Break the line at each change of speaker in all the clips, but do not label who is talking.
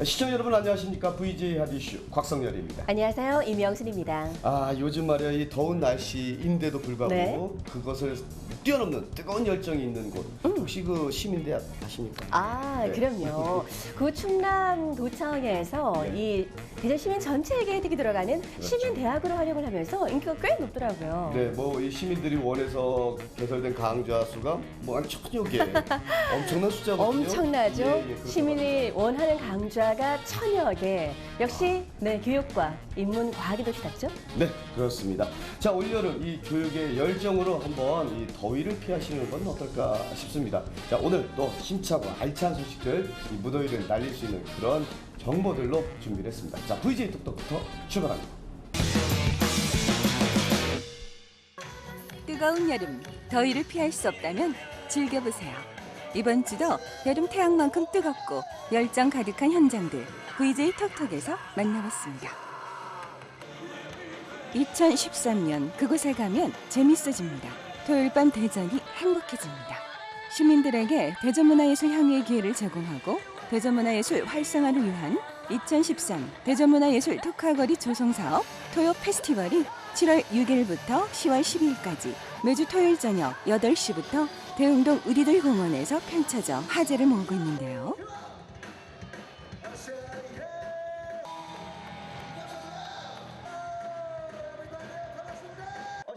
시청자 여러분 안녕하십니까? VJ 핫이슈 곽성열입니다.
안녕하세요. 임영순입니다.
요즘 말이야 이 더운 날씨인데도 불구하고
네.
그것을 뛰어넘는 뜨거운 열정이 있는 곳 혹시 그 시민대학 아십니까? 네.
그럼요. 그 충남도청에서
네.
이 대전 시민 전체에게 혜택이 들어가는 시민대학으로 활용을 하면서 인기가 꽤 높더라고요.
네, 뭐 이 시민들이 원해서 개설된 강좌 수가 뭐 한 천여 개, 엄청난 숫자거든요.
엄청나죠.
그렇다고
시민이 원하는 강좌가 천여 개. 역시 교육과 인문 과학의 도시답죠.
네, 그렇습니다. 자, 올여름 이 교육의 열정으로 한번 이 더위를 피하시는 건 어떨까 싶습니다. 자, 오늘 또 힘차고 알찬 소식들, 이 무더위를 날릴 수 있는 그런 정보들로 준비를 했습니다. 자, VJ 톡톡부터 출발합니다.
뜨거운 여름, 더위를 피할 수 없다면 즐겨보세요. 이번 주도 여름 태양만큼 뜨겁고 열정 가득한 현장들 VJ 톡톡에서 만나봤습니다. 2013년 그곳에 가면 재밌어집니다. 토요일 밤 대전이 행복해집니다. 시민들에게 대전문화예술 향유의 기회를 제공하고 대전문화예술 활성화를 위한 2013 대전문화예술 특화거리 조성사업 토요 페스티벌이 7월 6일부터 10월 12일까지 매주 토요일 저녁 8시부터 대흥동 우리들 공원에서 펼쳐져 화제를 모으고 있는데요.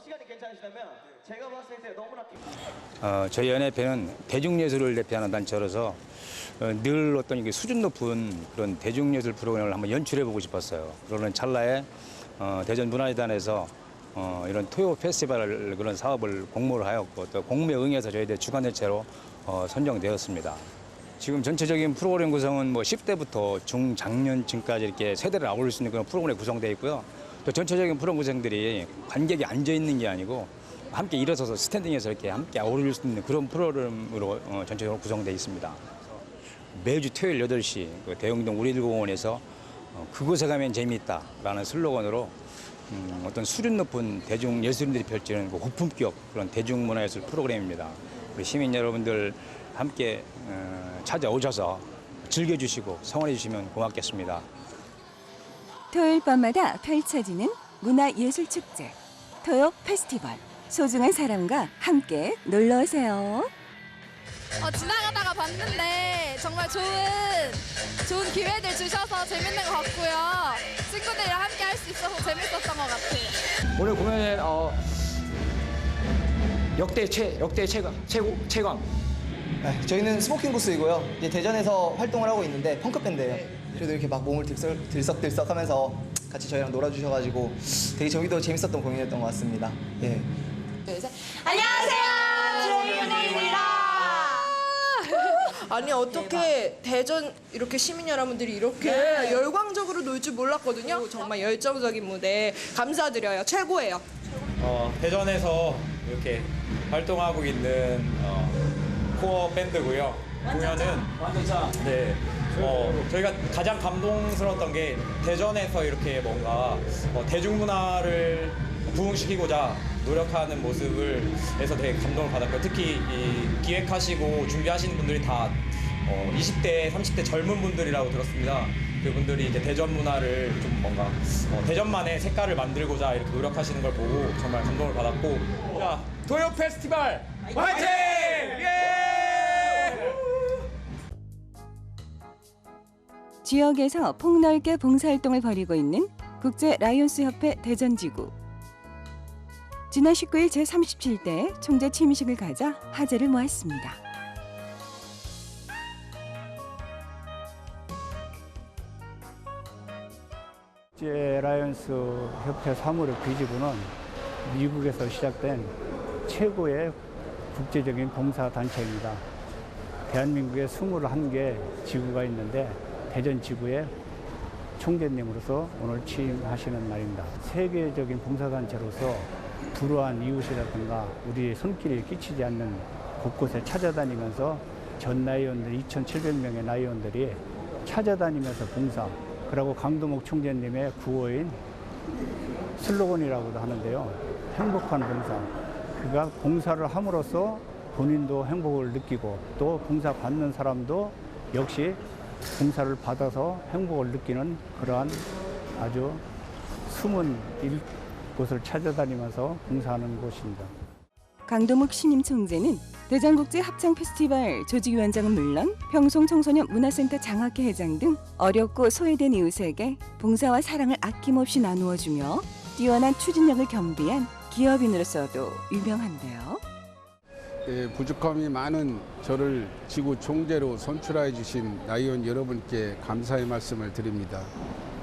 시간이 괜찮으시다면 제가 봤을 때 너무나
저희 연예회는 대중예술을 대표하는 단체로서 늘 어떤 이게 수준 높은 그런 대중예술 프로그램을 한번 연출해보고 싶었어요. 그러는 찰나에 대전문화재단에서 이런 토요 페스티벌 그런 사업을 공모를 하였고 또 공모에 응해서 저희들 주관대체로 선정되었습니다. 지금 전체적인 프로그램 구성은 뭐 10대부터 중장년층까지 이렇게 세대를 아울릴 수 있는 그런 프로그램이 구성되어 있고요. 또 전체적인 프로그램 구성들이 관객이 앉아 있는 게 아니고 함께 일어서서 스탠딩해서 이렇게 함께 어울릴 수 있는 그런 프로그램으로 전체적으로 구성되어 있습니다. 매주 토요일 8시 그 대흥동 우리들공원에서 그곳에 가면 재미있다라는 슬로건으로 어떤 수준 높은 대중 예술인들이 펼치는 그 고품격 그런 대중문화예술 프로그램입니다. 우리 시민 여러분들 함께 찾아오셔서 즐겨주시고 성원해 주시면 고맙겠습니다.
토요일 밤마다 펼쳐지는 문화예술축제 토요 페스티벌 소중한 사람과 함께 놀러오세요.
지나가다가 봤는데 정말 좋은 기회들 주셔서 재밌는 것 같고요. 친구들이랑 함께 할 수 있어서 재밌었던 것 같아요.
오늘 공연은 역대 최강.
네, 저희는 스모킹 부스이고요. 이제 대전에서 활동을 하고 있는데 펑크 밴드예요. 그래도 이렇게 막 몸을 들썩들썩하면서 같이 저희랑 놀아주셔가지고 되게 저기도 재밌었던 공연이었던 것 같습니다. 예.
아니 어떻게 대전 이렇게 시민 여러분들이 이렇게 열광적으로 놀 줄 몰랐거든요. 정말 열정적인 무대 감사드려요. 최고예요.
대전에서 이렇게 활동하고 있는 코어 밴드고요. 공연은 네, 저희가 가장 감동스러웠던 게 대전에서 이렇게 뭔가 대중문화를 부흥시키고자 노력하는 모습을 해서 되게 감동을 받았고요. 특히 이 기획하시고 준비하시는 분들이 다 20대, 30대 젊은 분들이라고 들었습니다. 그분들이 이제 대전 문화를 좀 뭔가 대전만의 색깔을 만들고자 이렇게 노력하시는 걸 보고 정말 감동을 받았고, 자, 토요 페스티벌 화이팅!
지역에서 폭넓게 봉사활동을 벌이고 있는 국제 라이온스 협회 대전지구. 지난 19일 제37대 총재 취임식을 가져 화제를 모았습니다.
국제 라이온스 협회 사무국 비지부는 미국에서 시작된 최고의 국제적인 봉사단체입니다. 대한민국에 21개 지구가 있는데 대전 지구의 총재님으로서 오늘 취임하시는 날입니다. 세계적인 봉사단체로서 불우한 이웃이라든가 우리의 손길에 끼치지 않는 곳곳에 찾아다니면서 전 라이온들 2,700명의 라이온들이 찾아다니면서 봉사, 그리고 강도목 총재님의 구호인 슬로건이라고도 하는데요. 행복한 봉사. 그가 봉사를 함으로써 본인도 행복을 느끼고 또 봉사 받는 사람도 역시 봉사를 받아서 행복을 느끼는 그러한 아주 숨은 곳을 찾아다니면서 봉사하는 곳입니다.
강도묵 신임 총재는 대전국제 합창 페스티벌 조직위원장은 물론 평송 청소년 문화센터 장학회 회장 등 어렵고 소외된 이웃에게 봉사와 사랑을 아낌없이 나누어주며 뛰어난 추진력을 겸비한 기업인으로서도 유명한데요.
부족함이 많은 저를 지구 총재로 선출해 주신 나이원 여러분께 감사의 말씀을 드립니다.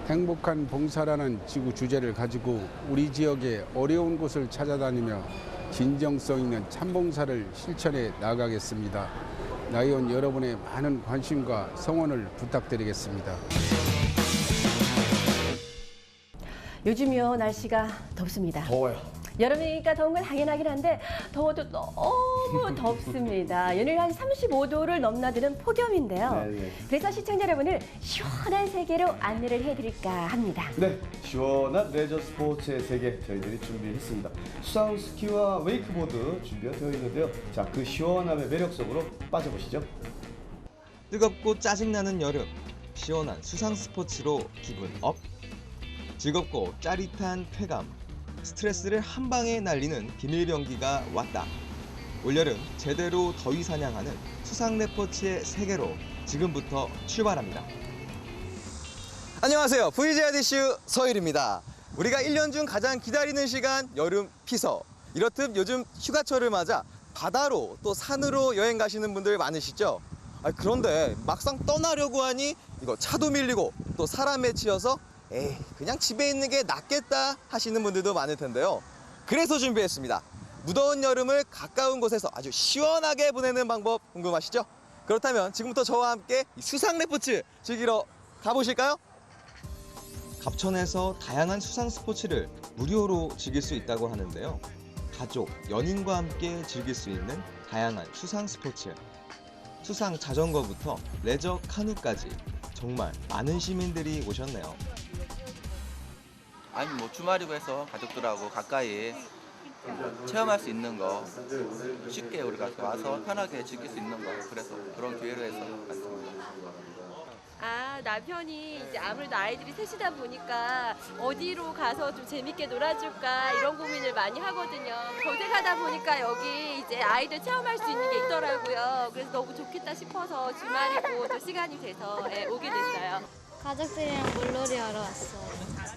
행복한 봉사라는 지구 주제를 가지고 우리 지역의 어려운 곳을 찾아다니며 진정성 있는 참봉사를 실천해 나가겠습니다. 나이원 여러분의 많은 관심과 성원을 부탁드리겠습니다.
요즘요 날씨가 덥습니다.
더워요.
여름이니까 더운 건 당연하긴 한데 더워도 너무 덥습니다. 연일 한 35도를 넘나드는 폭염인데요.
네네.
그래서 시청자 여러분을 시원한 세계로 안내를 해드릴까 합니다.
네, 시원한 레저 스포츠의 세계 저희들이 준비했습니다. 수상 스키와 웨이크보드 준비가 되어 있는데요. 자, 그 시원함의 매력 속으로 빠져보시죠.
뜨겁고 짜증나는 여름, 시원한 수상 스포츠로 기분 업. 즐겁고 짜릿한 쾌감, 스트레스를 한 방에 날리는 비밀병기가 왔다. 올여름 제대로 더위 사냥하는 수상 레포츠의 세계로 지금부터 출발합니다. 안녕하세요. VJIDC 서일입니다. 우리가 1년 중 가장 기다리는 시간 여름 피서. 이렇듯 요즘 휴가철을 맞아 바다로 또 산으로 여행 가시는 분들 많으시죠? 그런데 막상 떠나려고 하니 이거 차도 밀리고 또 사람에 치여서 에이 그냥 집에 있는 게 낫겠다 하시는 분들도 많을 텐데요. 그래서 준비했습니다. 무더운 여름을 가까운 곳에서 아주 시원하게 보내는 방법 궁금하시죠? 그렇다면 지금부터 저와 함께 이 수상 레포츠 즐기러 가보실까요? 갑천에서 다양한 수상 스포츠를 무료로 즐길 수 있다고 하는데요. 가족, 연인과 함께 즐길 수 있는 다양한 수상 스포츠. 수상 자전거부터 레저 카누까지 정말 많은 시민들이 오셨네요.
아니 뭐 주말이고 해서 가족들하고 가까이 체험할 수 있는 거 쉽게 우리가 와서 편하게 즐길 수 있는 거 그래서 그런 기회로 해서 왔습니다.
아 남편이 이제 아무래도 아이들이 셋이다 보니까 어디로 가서 좀 재밌게 놀아줄까 이런 고민을 많이 하거든요. 검색하다 보니까 여기 이제 아이들 체험할 수 있는 게 있더라고요. 그래서 너무 좋겠다 싶어서 주말이고 또 시간이 돼서 오게 됐어요.
가족들이랑 물놀이 하러 왔어요.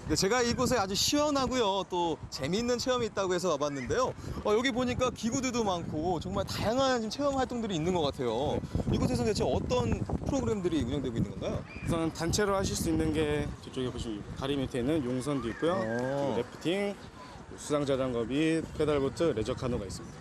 네, 제가 이곳에 아주 시원하고요 또 재미있는 체험이 있다고 해서 와봤는데요. 여기 보니까 기구들도 많고 정말 다양한 체험 활동들이 있는 것 같아요. 이곳에서는 대체 어떤 프로그램들이 운영되고 있는 건가요?
우선 단체로 하실 수 있는 게 저쪽에 보시면 다리 밑에는 용선도 있고요. 그리고 래프팅, 수상자전거 및 페달보트, 레저 카누가 있습니다.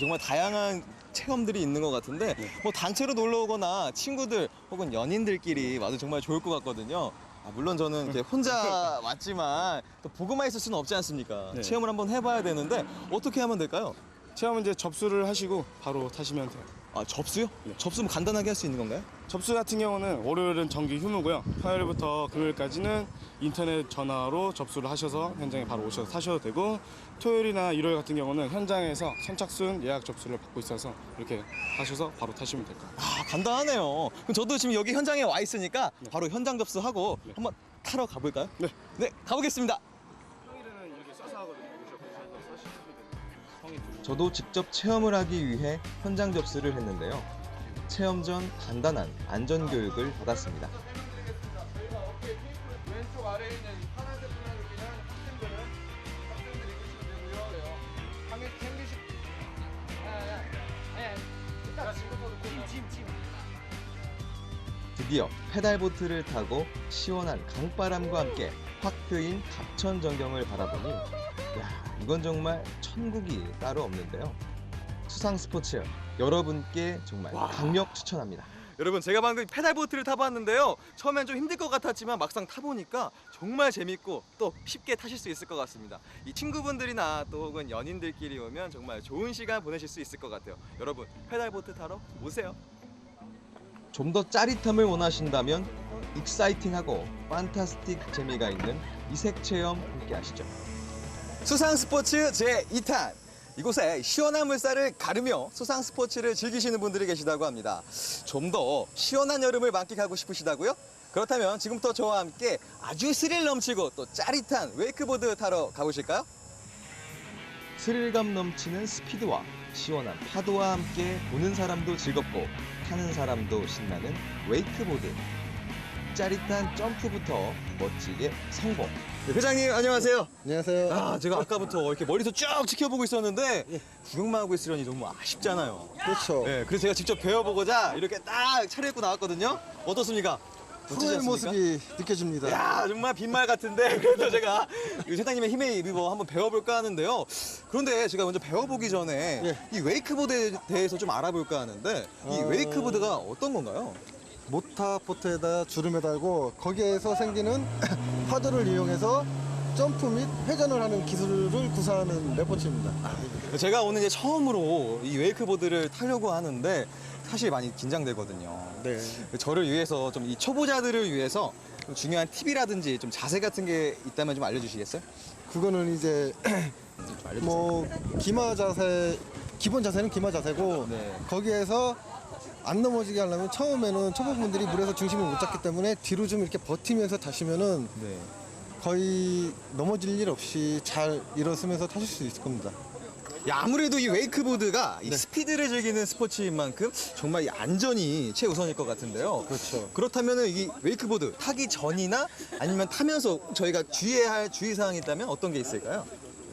정말 다양한 체험들이 있는 것 같은데 뭐 단체로 놀러 오거나 친구들 혹은 연인들끼리 와도 정말 좋을 것 같거든요. 물론 저는 이렇게 혼자 왔지만 또 보고만 있을 수는 없지 않습니까?
네.
체험을 한번 해봐야 되는데 어떻게 하면 될까요?
체험은 이제 접수를 하시고 바로 타시면 돼요.
아 접수요? 네. 접수는 간단하게 할 수 있는 건가요?
접수 같은 경우는 월요일은 정기 휴무고요. 화요일부터 금요일까지는 인터넷 전화로 접수를 하셔서 현장에 바로 오셔서 타셔도 되고 토요일이나 일요일 같은 경우는 현장에서 선착순 예약 접수를 받고 있어서 이렇게 하셔서 바로 타시면 될 거예요.
아 간단하네요. 그럼 저도 지금 여기 현장에 와 있으니까 바로 현장 접수하고 한번 타러 가볼까요?
네.
네 가보겠습니다.
평일에는 이렇게 써서 하거든요.
저도 직접 체험을 하기 위해 현장 접수를 했는데요. 체험 전 간단한 안전 교육을 받았습니다.
왼쪽 아래에 있는 파란색 분을 그냥 학생들은 학생들이 입으시면 되고요. 방에 챙기시. 일단 짐.
드디어 페달보트를 타고 시원한 강바람과 함께 확 트인 갑천 전경을 바라보니 이건 정말 천국이 따로 없는데요. 수상 스포츠 여러분께 정말 강력 추천합니다. 여러분 제가 방금 페달보트를 타봤는데요. 처음엔 좀 힘들 것 같았지만 막상 타보니까 정말 재밌고 또 쉽게 타실 수 있을 것 같습니다. 이 친구분들이나 또 혹은 연인들끼리 오면 정말 좋은 시간 보내실 수 있을 것 같아요. 여러분 페달보트 타러 오세요. 좀 더 짜릿함을 원하신다면 익사이팅하고 판타스틱 재미가 있는 이색 체험 함께 하시죠. 수상 스포츠 제2탄 이곳에 시원한 물살을 가르며 수상 스포츠를 즐기시는 분들이 계시다고 합니다. 좀 더 시원한 여름을 만끽하고 싶으시다고요? 그렇다면 지금부터 저와 함께 아주 스릴 넘치고 또 짜릿한 웨이크보드 타러 가보실까요? 스릴감 넘치는 스피드와 시원한 파도와 함께 보는 사람도 즐겁고 타는 사람도 신나는 웨이크보드. 짜릿한 점프부터 멋지게 성공. 네, 회장님 안녕하세요.
안녕하세요.
아, 제가 아까부터 이렇게 멀리서 쭉 지켜보고 있었는데 구경만 하고 있으려니 너무 아쉽잖아요.
그렇죠.
네, 그래서 제가 직접 배워보고자 이렇게 딱 차려입고 나왔거든요. 어떻습니까? 멋지지
프로의
않습니까?
모습이 느껴집니다.
야, 정말 빈말 같은데 그래도 제가 회장님의 힘에 입어 한번 배워볼까 하는데요. 그런데 제가 먼저 배워보기 전에 이 웨이크보드에 대해서 좀 알아볼까 하는데 이 웨이크보드가 어떤 건가요?
모타포트에다 줄을 매달고 거기에서 생기는 파도를 이용해서 점프 및 회전을 하는 기술을 구사하는 레포츠입니다.
제가 오늘 이제 처음으로 이 웨이크보드를 타려고 하는데 사실 많이 긴장되거든요.
네.
저를 위해서 좀 이 초보자들을 위해서 좀 중요한 팁이라든지 좀 자세 같은 게 있다면 좀 알려주시겠어요?
그거는 이제 뭐 기마 자세, 기본 자세는 기마 자세고 거기에서 안 넘어지게 하려면 처음에는 초보분들이 물에서 중심을 못 잡기 때문에 뒤로 좀 이렇게 버티면서 타시면은 거의 넘어질 일 없이 잘 일어서면서 타실 수 있을 겁니다.
야, 아무래도 이 웨이크보드가 이 스피드를 즐기는 스포츠인 만큼 정말 이 안전이 최우선일 것 같은데요.
그렇죠.
그렇다면 이 웨이크보드 타기 전이나 아니면 타면서 저희가 주의해야 할 주의사항이 있다면 어떤 게 있을까요?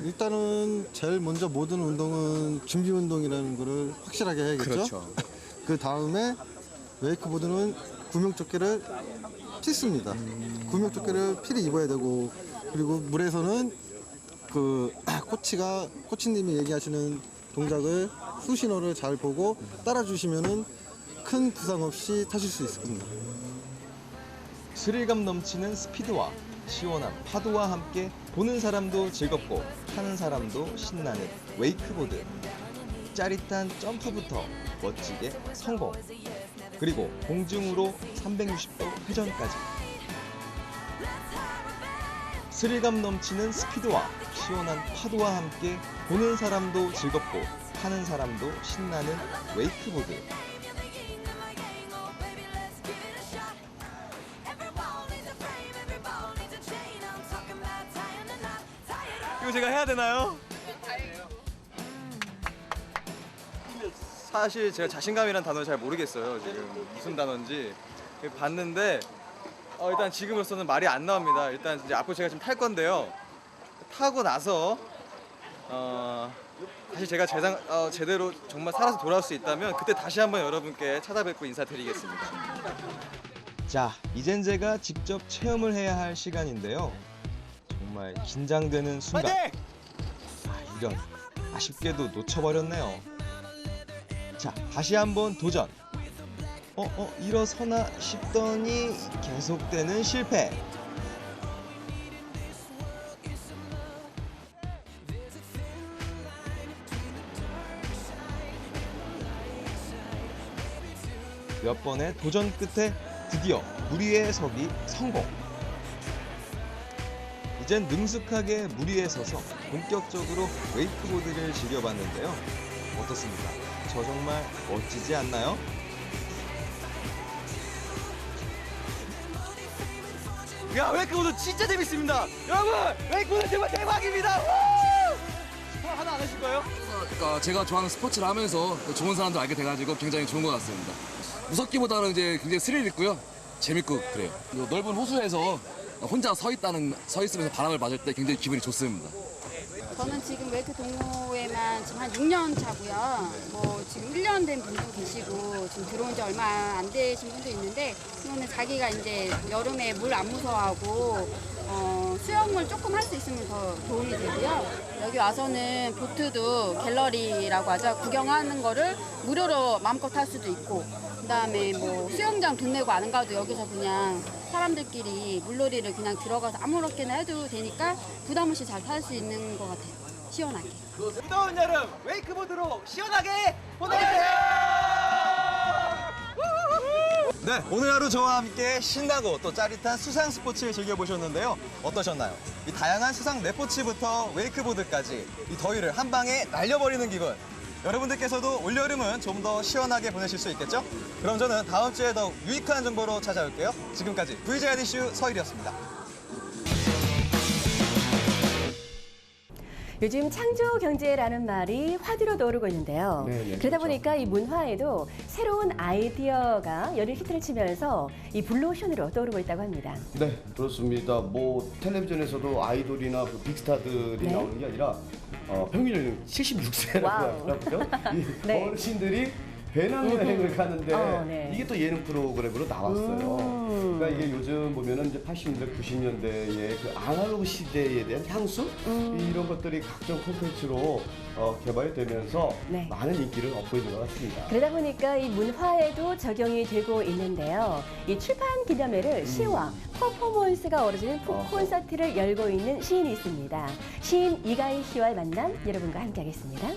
일단은 제일 먼저 모든 운동은 준비 운동이라는 거를 확실하게 해야겠죠.
그렇죠.
그 다음에 웨이크보드는 구명조끼를 필수입니다. 구명조끼를 필히 입어야 되고 그리고 물에서는 그 코치님이 얘기하시는 동작을 수신호를 잘 보고 따라주시면은 큰 부상 없이 타실 수 있을 겁니다.
스릴감 넘치는 스피드와 시원한 파도와 함께 보는 사람도 즐겁고 타는 사람도 신나는 웨이크보드. 짜릿한 점프부터 멋지게 성공. 그리고 공중으로 360도 회전까지. 스릴감 넘치는 스피드와 시원한 파도와 함께 보는 사람도 즐겁고 타는 사람도 신나는 웨이크보드. 이거 제가 해야 되나요? 사실 제가 자신감이란 단어를 잘 모르겠어요. 지금 무슨 단어인지 봤는데 일단 지금으로서는 말이 안 나옵니다. 일단 이제 앞으로 제가 지금 탈 건데요. 타고 나서 다시 제가 제대로 정말 살아서 돌아올 수 있다면 그때 다시 한번 여러분께 찾아뵙고 인사드리겠습니다. 자, 이젠 제가 직접 체험을 해야 할 시간인데요. 정말 긴장되는 순간. 이런 아쉽게도 놓쳐버렸네요. 자, 다시 한번 도전. 일어서나 싶더니 계속되는 실패. 몇 번의 도전 끝에 드디어 물 위에 서기 성공. 이젠 능숙하게 물 위에 서서 본격적으로 웨이크보드를 즐겨봤는데요. 어떻습니까? 저 정말 멋지지 않나요? 야, 웨이크보드 진짜 재밌습니다. 여러분, 웨이크보드 정말 대박입니다. 하나 안 하실 거예요?
그러니까 제가 좋아하는 스포츠를 하면서 좋은 사람들 알게 돼가지고 굉장히 좋은 것 같습니다. 무섭기보다는 이제 굉장히 스릴 있고요. 재밌고 그래요. 넓은 호수에서 혼자 서 있으면서 바람을 맞을 때 굉장히 기분이 좋습니다.
저는 지금 웨이크 동호회만 지금 한 6년 차고요. 뭐 지금 1년 된 분도 계시고 지금 들어온 지 얼마 안 되신 분도 있는데 그거는 자기가 이제 여름에 물 안 무서워하고 수영을 조금 할 수 있으면 더 도움이 되고요. 여기 와서는 보트도 갤러리라고 하죠. 구경하는 거를 무료로 마음껏 할 수도 있고 그다음에 뭐 수영장 돈 내고 안 가도 여기서 그냥 사람들끼리 물놀이를 그냥 들어가서 아무렇게나 해도 되니까 부담 없이 잘 탈 수 있는 것 같아요. 시원하게.
무더운 여름 웨이크보드로 시원하게 보내세요. 네, 오늘 하루 저와 함께 신나고 또 짜릿한 수상 스포츠를 즐겨보셨는데요. 어떠셨나요? 이 다양한 수상 레포츠부터 웨이크보드까지 이 더위를 한 방에 날려버리는 기분. 여러분들께서도 올여름은 좀 더 시원하게 보내실 수 있겠죠? 그럼 저는 다음 주에 더욱 유익한 정보로 찾아올게요. 지금까지 VJIDCU 서일이었습니다.
요즘 창조 경제라는 말이 화두로 떠오르고 있는데요.
네,
그러다
그렇죠.
보니까 이 문화에도 새로운 아이디어가 열일 히트를 치면서 이 블루오션으로 떠오르고 있다고 합니다.
네, 그렇습니다. 뭐 텔레비전에서도 아이돌이나 그 빅스타들이
네.
나오는 게 아니라 평균 연령 76세라고
와우.
하더라고요. 이
네.
어르신들이 배낭여행을 가는데
네.
이게 또 예능 프로그램으로 나왔어요. 그러니까 이게 요즘 보면은 이제 80년대, 90년대의 그 아날로그 시대에 대한 향수 이런 것들이 각종 콘텐츠로 개발되면서
네.
많은 인기를 얻고 있는 것 같습니다.
그러다 보니까 이 문화에도 적용이 되고 있는데요. 이 출판 기념회를 시와 퍼포먼스가 어우러지는 콘서트를 열고 있는 시인이 있습니다. 시인 이가희 씨와의 만남 여러분과 함께하겠습니다.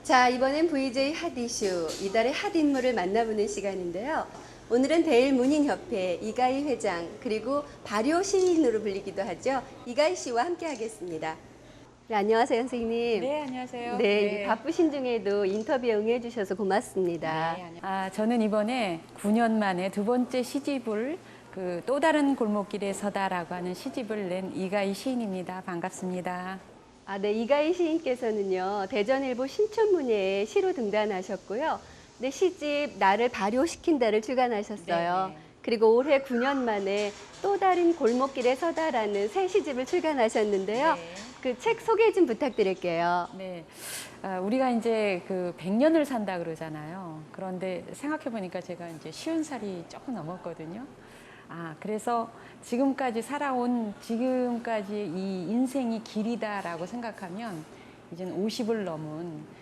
자, 이번엔 VJ 핫 이슈, 이달의 핫 인물을 만나보는 시간인데요. 오늘은 대일문인협회 이가희 회장, 그리고 발효 시인으로 불리기도 하죠. 이가희 씨와 함께하겠습니다. 네, 안녕하세요, 선생님.
네, 안녕하세요.
네, 바쁘신 중에도 인터뷰에 응해주셔서 고맙습니다.
저는 이번에 9년 만에 두 번째 시집을 또 다른 골목길에 서다라고 하는 시집을 낸 이가희 시인입니다. 반갑습니다.
네, 이가희 시인께서는요, 대전일보 신춘문예에 시로 등단하셨고요. 네, 시집 나를 발효시킨다를 출간하셨어요. 그리고 올해 9년 만에 또 다른 골목길에 서다라는 새 시집을 출간하셨는데요. 그 책 소개 좀 부탁드릴게요.
네, 우리가 이제 100년을 산다 그러잖아요. 그런데 생각해 보니까 제가 이제 50살이 조금 넘었거든요. 그래서 지금까지 살아온 지금까지 이 인생이 길이다라고 생각하면 이제는 50을 넘은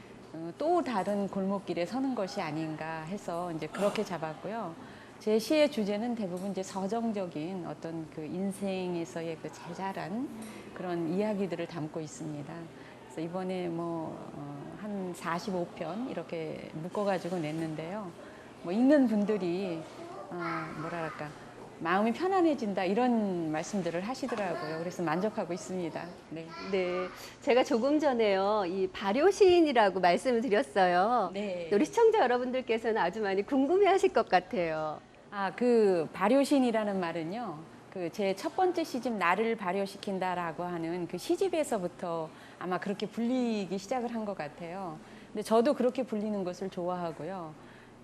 또 다른 골목길에 서는 것이 아닌가 해서 이제 그렇게 잡았고요. 제 시의 주제는 대부분 이제 서정적인 어떤 그 인생에서의 그 자잘한 그런 이야기들을 담고 있습니다. 그래서 이번에 한 45편 이렇게 묶어가지고 냈는데요. 읽는 분들이 뭐랄까 마음이 편안해진다 이런 말씀들을 하시더라고요. 그래서 만족하고 있습니다. 네.
네, 제가 조금 전에요, 이 발효 시인이라고 말씀을 드렸어요.
네.
우리 시청자 여러분들께서는 아주 많이 궁금해하실 것 같아요.
그 발효신이라는 말은요. 제 첫 번째 시집 나를 발효시킨다라고 하는 그 시집에서부터 아마 그렇게 불리기 시작을 한 것 같아요. 근데 저도 그렇게 불리는 것을 좋아하고요.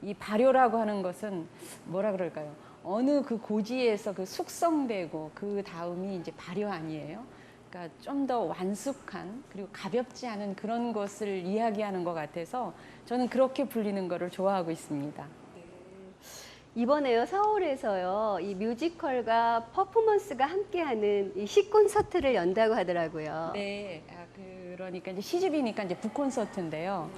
이 발효라고 하는 것은 뭐라 그럴까요? 어느 그 고지에서 그 숙성되고 그 다음이 이제 발효 아니에요? 그러니까 좀 더 완숙한 그리고 가볍지 않은 그런 것을 이야기하는 것 같아서 저는 그렇게 불리는 거를 좋아하고 있습니다.
이번에요, 서울에서요, 이 뮤지컬과 퍼포먼스가 함께하는 이 시콘서트를 연다고 하더라고요.
네, 그러니까 이제 시집이니까 이제 북콘서트인데요.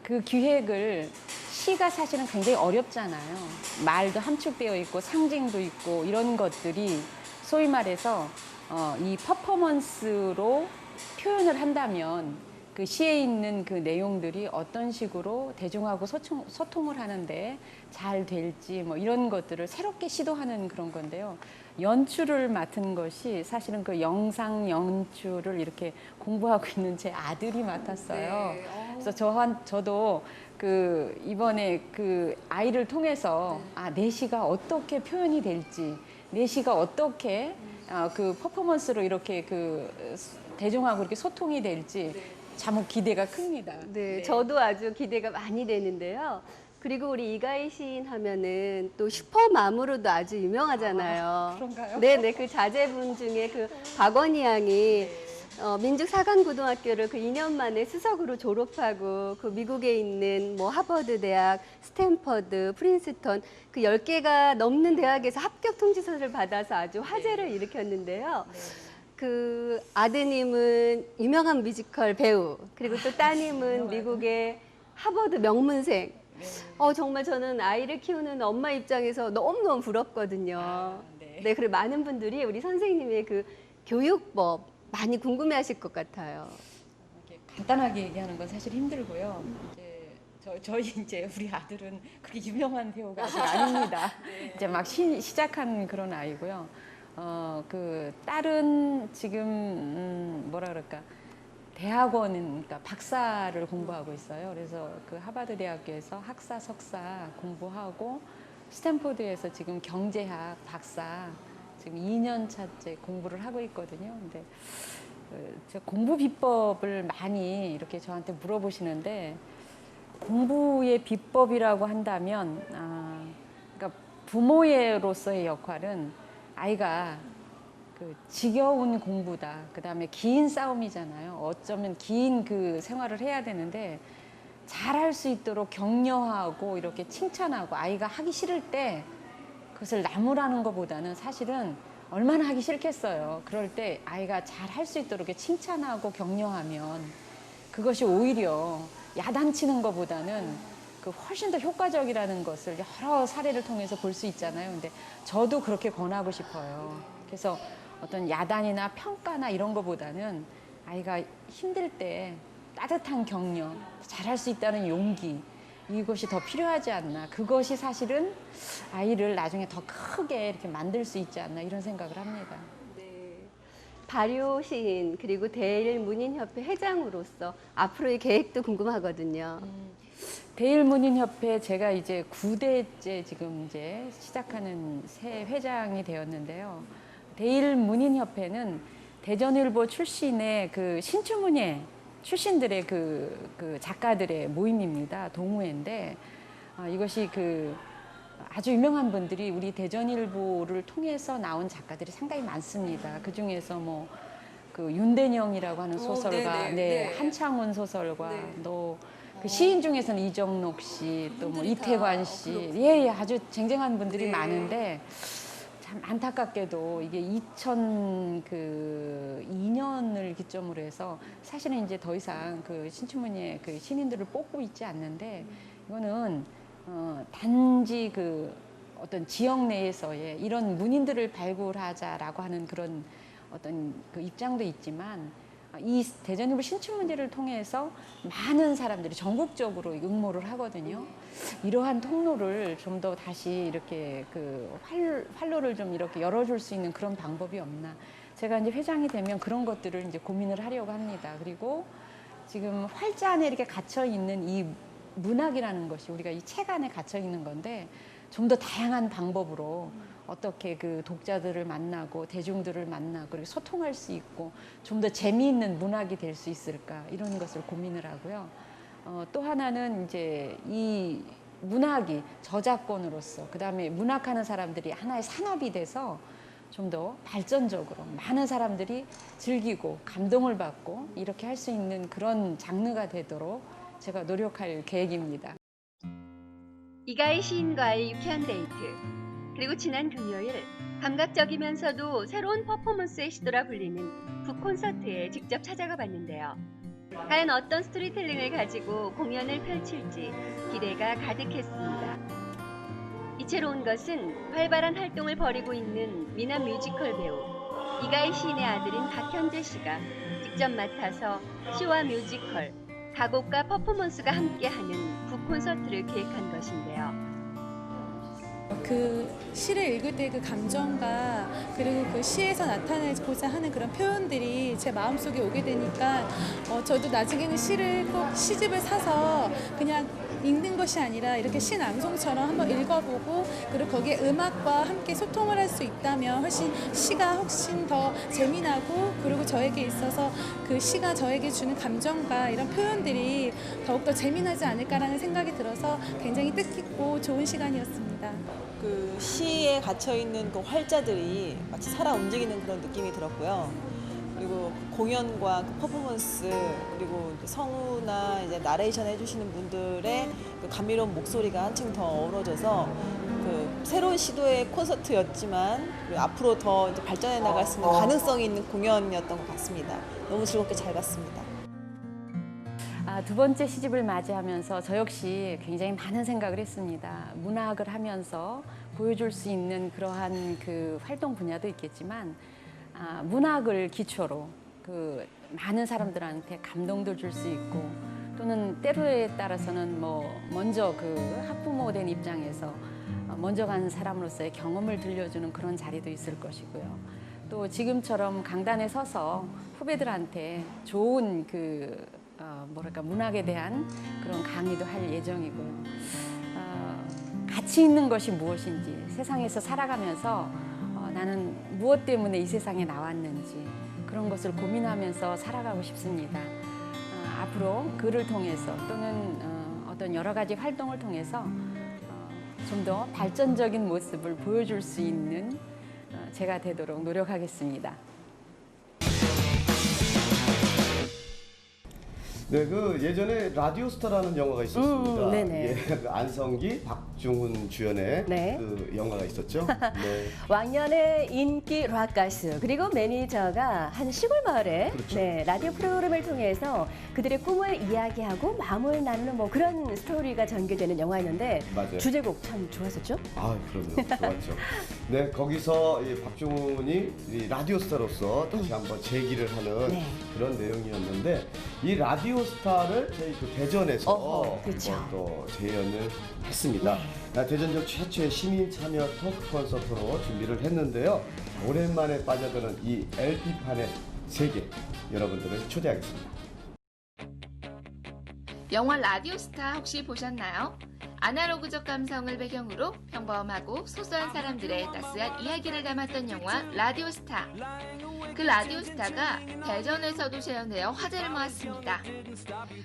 그 기획을 시가 사실은 굉장히 어렵잖아요. 말도 함축되어 있고 상징도 있고 이런 것들이 소위 말해서 이 퍼포먼스로 표현을 한다면 그 시에 있는 그 내용들이 어떤 식으로 대중하고 소통을 하는데 잘 될지 이런 것들을 새롭게 시도하는 그런 건데요. 연출을 맡은 것이 사실은 그 영상 연출을 이렇게 공부하고 있는 제 아들이 맡았어요. 그래서 저도 이번에 그 아이를 통해서 내 시가 어떻게 표현이 될지, 내 시가 어떻게 그 퍼포먼스로 이렇게 대중하고 이렇게 소통이 될지 참 기대가 큽니다.
네, 저도 아주 기대가 많이 되는데요. 그리고 우리 이가희 시인 하면은 또 슈퍼맘으로도 아주 유명하잖아요.
그런가요?
네네, 그 자제분 중에 그 박원희 양이 민죽사관고등학교를 2년 만에 수석으로 졸업하고 그 미국에 있는 하버드 대학, 스탠퍼드, 프린스턴 그 10개가 넘는 대학에서 합격 통지서를 받아서 아주 화제를 일으켰는데요. 그 아드님은 유명한 뮤지컬 배우, 그리고 또 따님은 미국의 하버드 명문생. 정말 저는 아이를 키우는 엄마 입장에서 너무너무 부럽거든요. 네, 그리고 많은 분들이 우리 선생님의 그 교육법 많이 궁금해하실 것 같아요.
간단하게 얘기하는 건 사실 힘들고요. 이제 저희 이제 우리 아들은 그렇게 유명한 배우가 아직 아닙니다. 이제 막 시작한 그런 아이고요. 그 딸은 지금 뭐라 그럴까 대학원은 그러니까 박사를 공부하고 있어요. 그래서 그 하버드 대학교에서 학사 석사 공부하고 스탠포드에서 지금 경제학 박사 지금 2년 차째 공부를 하고 있거든요. 근데 제가 공부 비법을 많이 이렇게 저한테 물어보시는데 공부의 비법이라고 한다면 그러니까 부모로서의 역할은 아이가 그 지겨운 공부다. 그다음에 긴 싸움이잖아요. 어쩌면 긴 그 생활을 해야 되는데 잘할 수 있도록 격려하고 이렇게 칭찬하고 아이가 하기 싫을 때 그것을 나무라는 것보다는 사실은 얼마나 하기 싫겠어요. 그럴 때 아이가 잘 할 수 있도록 이렇게 칭찬하고 격려하면 그것이 오히려 야단치는 것보다는 그 훨씬 더 효과적이라는 것을 여러 사례를 통해서 볼 수 있잖아요. 근데 저도 그렇게 권하고 싶어요. 그래서 어떤 야단이나 평가나 이런 것보다는 아이가 힘들 때 따뜻한 격려, 잘할 수 있다는 용기, 이것이 더 필요하지 않나. 그것이 사실은 아이를 나중에 더 크게 이렇게 만들 수 있지 않나 이런 생각을 합니다.
발효 시인 그리고 대일문인협회 회장으로서 앞으로의 계획도 궁금하거든요.
대일문인협회 제가 이제 9대째 지금 이제 시작하는 새 회장이 되었는데요. 대일문인협회는 대전일보 출신의 그 신춘문예 출신들의 그 작가들의 모임입니다. 동호회인데 이것이 그 아주 유명한 분들이 우리 대전일보를 통해서 나온 작가들이 상당히 많습니다. 그 중에서 뭐 그 윤대영이라고 하는 소설가, 네, 한창훈 소설가, 또 그 시인 중에서는 이정록 씨, 또 뭐 이태관 씨, 예, 아주 쟁쟁한 분들이 많은데 참 안타깝게도 이게 2002년을 기점으로 해서 사실은 이제 더 이상 그 신춘문예 그 신인들을 뽑고 있지 않는데 이거는 단지 그 어떤 지역 내에서의 이런 문인들을 발굴하자라고 하는 그런 어떤 그 입장도 있지만 이 대전일보 신춘문예를 통해서 많은 사람들이 전국적으로 응모를 하거든요. 이러한 통로를 좀 더 다시 이렇게 그 활로를 좀 이렇게 열어줄 수 있는 그런 방법이 없나. 제가 이제 회장이 되면 그런 것들을 이제 고민을 하려고 합니다. 그리고 지금 활자 안에 이렇게 갇혀 있는 이 문학이라는 것이 우리가 이 책 안에 갇혀 있는 건데 좀 더 다양한 방법으로 어떻게 그 독자들을 만나고 대중들을 만나고 그리고 소통할 수 있고 좀 더 재미있는 문학이 될 수 있을까 이런 것을 고민을 하고요. 또 하나는 이제 이 문학이 저작권으로서 그다음에 문학하는 사람들이 하나의 산업이 돼서 좀 더 발전적으로 많은 사람들이 즐기고 감동을 받고 이렇게 할 수 있는 그런 장르가 되도록 제가 노력할 계획입니다.
이가희 시인과의 유쾌한 데이트. 그리고 지난 금요일 감각적이면서도 새로운 퍼포먼스의 시도라 불리는 북콘서트에 직접 찾아가 봤는데요. 과연 어떤 스토리텔링을 가지고 공연을 펼칠지 기대가 가득했습니다. 이채로 온 것은 활발한 활동을 벌이고 있는 미남 뮤지컬 배우 이가희 시인의 아들인 박현재 씨가 직접 맡아서 시와 뮤지컬, 가곡과 퍼포먼스가 함께하는 북콘서트를 기획한 것인데요.
그 시를 읽을 때 그 감정과 그리고 그 시에서 나타내고자 하는 그런 표현들이 제 마음속에 오게 되니까 저도 나중에는 시를 꼭 시집을 사서 그냥 읽는 것이 아니라 이렇게 시 낭송처럼 한번 읽어보고 그리고 거기에 음악과 함께 소통을 할 수 있다면 시가 훨씬 더 재미나고 그리고 저에게 있어서 그 시가 저에게 주는 감정과 이런 표현들이 더욱더 재미나지 않을까라는 생각이 들어서 굉장히 뜻깊고 좋은 시간이었습니다.
그 시에 갇혀 있는 그 활자들이 마치 살아 움직이는 그런 느낌이 들었고요. 그리고 그 공연과 그 퍼포먼스 그리고 성우나 이제 나레이션 해주시는 분들의 그 감미로운 목소리가 한층 더 어우러져서 그 새로운 시도의 콘서트였지만 앞으로 더 이제 발전해 나갈 수 있는 가능성이 있는 공연이었던 것 같습니다. 너무 즐겁게 잘 봤습니다.
두 번째 시집을 맞이하면서 저 역시 굉장히 많은 생각을 했습니다. 문학을 하면서 보여줄 수 있는 그러한 그 활동 분야도 있겠지만 문학을 기초로 그 많은 사람들한테 감동도 줄 수 있고 또는 때로에 따라서는 뭐 먼저 그 학부모 된 입장에서 먼저 간 사람으로서의 경험을 들려주는 그런 자리도 있을 것이고요. 또 지금처럼 강단에 서서 후배들한테 좋은 그 뭐랄까 문학에 대한 그런 강의도 할 예정이고요. 가치 있는 것이 무엇인지 세상에서 살아가면서 나는 무엇 때문에 이 세상에 나왔는지 그런 것을 고민하면서 살아가고 싶습니다. 앞으로 글을 통해서 또는 어떤 여러 가지 활동을 통해서 좀 더 발전적인 모습을 보여줄 수 있는 제가 되도록 노력하겠습니다.
네, 그 예전에 라디오스타라는 영화가 있었습니다.
네네.
예, 그 안성기, 박중훈 주연의
네.
그 영화가 있었죠. 네.
왕년의 인기 락 가수 그리고 매니저가 한 시골 마을에
그렇죠.
네, 라디오 프로그램을 통해서 그들의 꿈을 이야기하고 마음을 나누는 뭐 그런 스토리가 전개되는 영화였는데
맞아요.
주제곡 참 좋았었죠?
아, 그럼요. 좋았죠. 네, 거기서 이 박중훈이 이 라디오스타로서 다시 한번 재기를 하는
네.
그런 내용이었는데 이 라디오스타를 저희 그 대전에서
어허, 그렇죠.
한번 또 재연을 했습니다. 대전역 최초의 시민 참여 토크 콘서트로 준비를 했는데요. 오랜만에 빠져드는 이 LP판의 세계 여러분들을 초대하겠습니다.
영화 라디오스타 혹시 보셨나요? 아날로그적 감성을 배경으로 평범하고 소소한 사람들의 따스한 이야기를 담았던 영화 라디오스타. 그 라디오스타가 대전에서도 재현되어 화제를 모았습니다.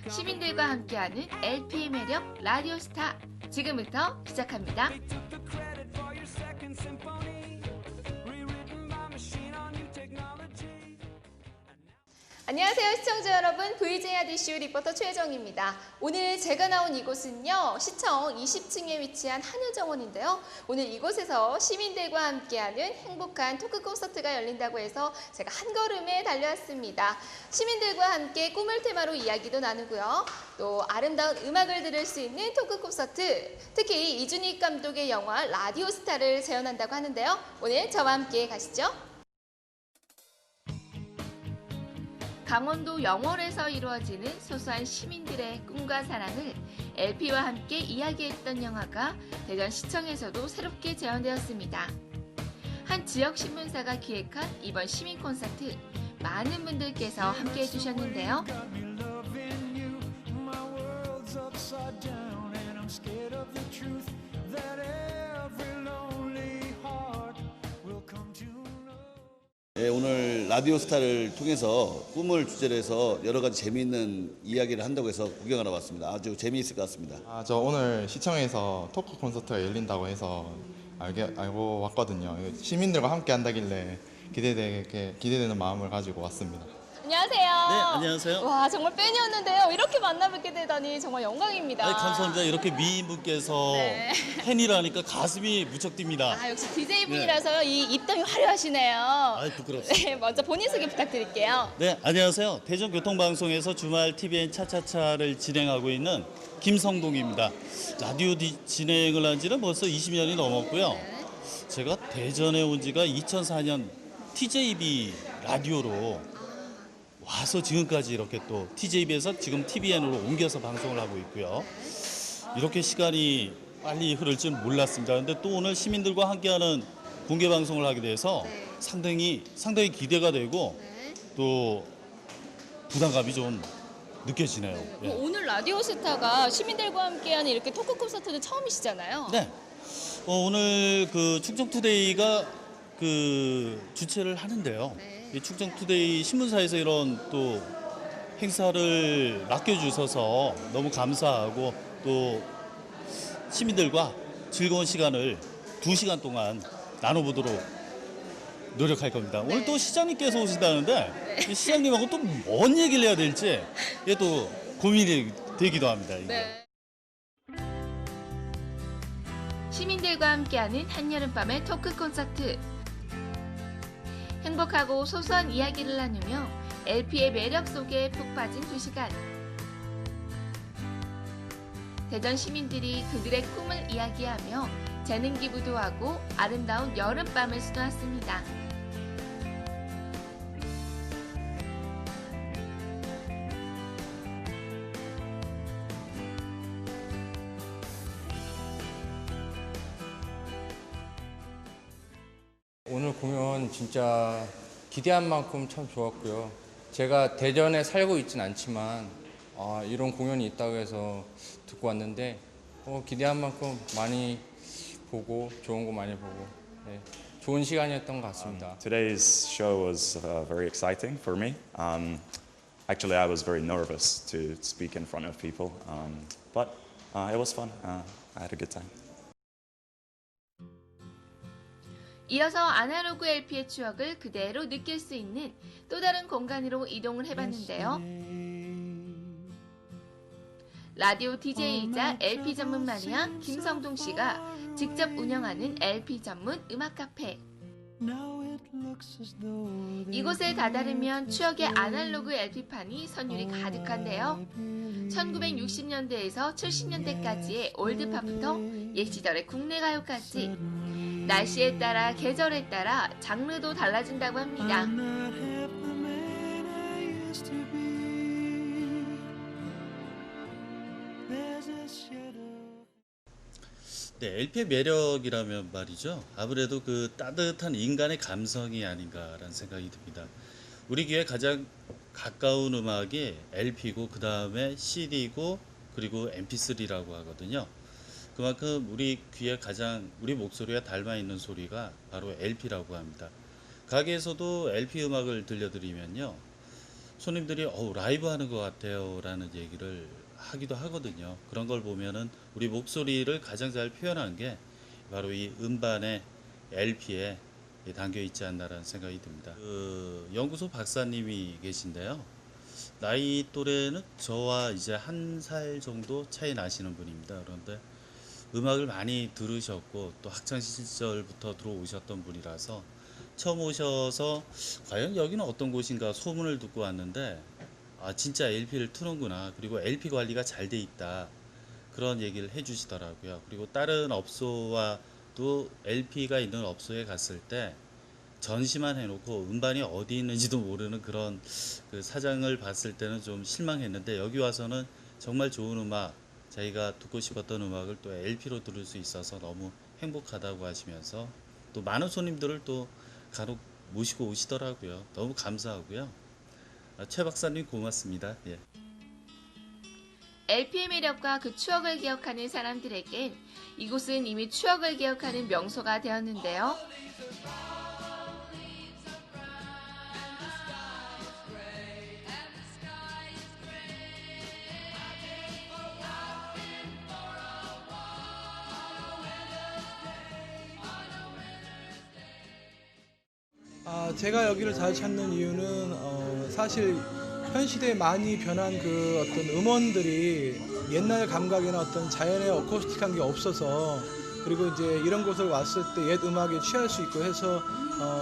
시민들과 함께하는 LP의 매력 라디오스타. 지금부터 시작합니다.
안녕하세요 시청자 여러분, VJRDCU 리포터 최혜정입니다. 오늘 제가 나온 이곳은요 시청 20층에 위치한 하늘정원인데요. 오늘 이곳에서 시민들과 함께하는 행복한 토크 콘서트가 열린다고 해서 제가 한 걸음에 달려왔습니다. 시민들과 함께 꿈을 테마로 이야기도 나누고요. 또 아름다운 음악을 들을 수 있는 토크 콘서트, 특히 이준익 감독의 영화 라디오스타를 재현한다고 하는데요. 오늘 저와 함께 가시죠.
강원도 영월에서 이루어지는 소소한 시민들의 꿈과 사랑을 LP와 함께 이야기했던 영화가 대전시청에서도 새롭게 재현되었습니다. 한 지역 신문사가 기획한 이번 시민 콘서트, 많은 분들께서 함께 해주셨는데요.
네, 오늘 라디오스타를 통해서 꿈을 주제로 해서 여러 가지 재미있는 이야기를 한다고 해서 구경하러 왔습니다. 아주 재미있을 것 같습니다.
저 오늘 시청에서 토크 콘서트가 열린다고 해서 알고 왔거든요. 시민들과 함께 한다길래 기대되는 마음을 가지고 왔습니다.
안녕하세요.
네, 안녕하세요.
와, 정말 팬이었는데요. 이렇게 만나뵙게 되다니 정말 영광입니다.
감사합니다. 이렇게 미인분께서
네.
팬이라니까 가슴이 무척 뜁니다.
역시 DJ분이라서요. 이 입담이 화려하시네요.
부끄럽습니다.
네, 먼저 본인 소개 부탁드릴게요.
네, 안녕하세요. 대전교통방송에서 주말 TVN 차차차를 진행하고 있는 김성동입니다. 라디오 진행을 한 지는 벌써 20년이 넘었고요. 제가 대전에 온 지가 2004년 TJB 라디오로 와서 지금까지 이렇게 또 TJB에서 지금 TVN으로 옮겨서 방송을 하고 있고요. 이렇게 시간이 빨리 흐를 줄 몰랐습니다. 그런데 또 오늘 시민들과 함께하는 공개 방송을 하게 돼서 상당히 기대가 되고 또 부담감이 좀 느껴지네요. 예.
오늘 라디오스타가 시민들과 함께하는 이렇게 토크 콘서트는 처음이시잖아요.
네. 오늘 그 충청투데이가 그 주최를 하는데요. 이 충청투데이 신문사에서 이런 또 행사를 맡겨주셔서 너무 감사하고 또 시민들과 즐거운 시간을 2시간 동안 나눠보도록 노력할 겁니다. 오늘 또 시장님께서 오신다는데 이 시장님하고 또 뭔 얘기를 해야 될지 이게 또 고민이 되기도 합니다. 이게.
시민들과 함께하는 한여름밤의 토크 콘서트. 행복하고 소소한 이야기를 나누며 LP의 매력 속에 푹 빠진 2시간. 대전 시민들이 그들의 꿈을 이야기하며 재능 기부도 하고 아름다운 여름밤을 수놓았습니다.
오늘 공연 진짜 기대한 만큼 참 좋았고요. 제가 대전에 살고 있진 않지만 이런 공연이 있다고 해서 듣고 왔는데 기대한 만큼 많이 보고 좋은 거 많이 보고 좋은 시간이었던 것 같습니다.
Today's show was very exciting for me. Actually, I was very nervous to speak in front of people, but it was fun. I had a good time.
이어서 아날로그 LP의 추억을 그대로 느낄 수 있는 또 다른 공간으로 이동을 해봤는데요. 라디오 DJ이자 LP 전문 마니아 김성동 씨가 직접 운영하는 LP 전문 음악 카페. 이곳에 다다르면 추억의 아날로그 LP판이 선율이 가득한데요. 1960년대에서 70년대까지의 올드팝부터 옛 시절의 국내 가요까지 날씨에 따라 계절에 따라 장르도 달라진다고 합니다.
네, LP의 매력이라면 말이죠. 아무래도 그 따뜻한 인간의 감성이 아닌가라는 생각이 듭니다. 우리 귀에 가장 가까운 음악이 LP고 그 다음에 CD고 그리고 MP3라고 하거든요. 그만큼 우리 귀에 가장 우리 목소리가 닮아 있는 소리가 바로 LP라고 합니다. 가게에서도 LP 음악을 들려드리면요, 손님들이 라이브 하는 것 같아요 라는 얘기를 하기도 하거든요. 그런 걸 보면은 우리 목소리를 가장 잘 표현한 게 바로 이 음반의 LP에 담겨 있지 않나라는 생각이 듭니다. 그 연구소 박사님이 계신데요. 나이 또래는 저와 이제 1살 정도 차이 나시는 분입니다. 그런데 음악을 많이 들으셨고 또 학창 시절부터 들어오셨던 분이라서 처음 오셔서 과연 여기는 어떤 곳인가 소문을 듣고 왔는데 진짜 LP를 트는구나. 그리고 LP 관리가 잘 돼 있다. 그런 얘기를 해주시더라고요. 그리고 다른 업소와도 LP가 있는 업소에 갔을 때 전시만 해놓고 음반이 어디 있는지도 모르는 그런 그 사장을 봤을 때는 좀 실망했는데 여기 와서는 정말 좋은 음악, 자기가 듣고 싶었던 음악을 또 LP로 들을 수 있어서 너무 행복하다고 하시면서 또 많은 손님들을 또 간혹 모시고 오시더라고요. 너무 감사하고요. 최 박사님 고맙습니다. 예.
LP의 매력과 그 추억을 기억하는 사람들에겐 이곳은 이미 추억을 기억하는 명소가 되었는데요.
제가 여기를 자주 찾는 이유는 사실 현 시대에 많이 변한 그 어떤 음원들이 옛날 감각이나 어떤 자연의 어쿠스틱한 게 없어서 그리고 이제 이런 곳을 왔을 때 옛 음악에 취할 수 있고 해서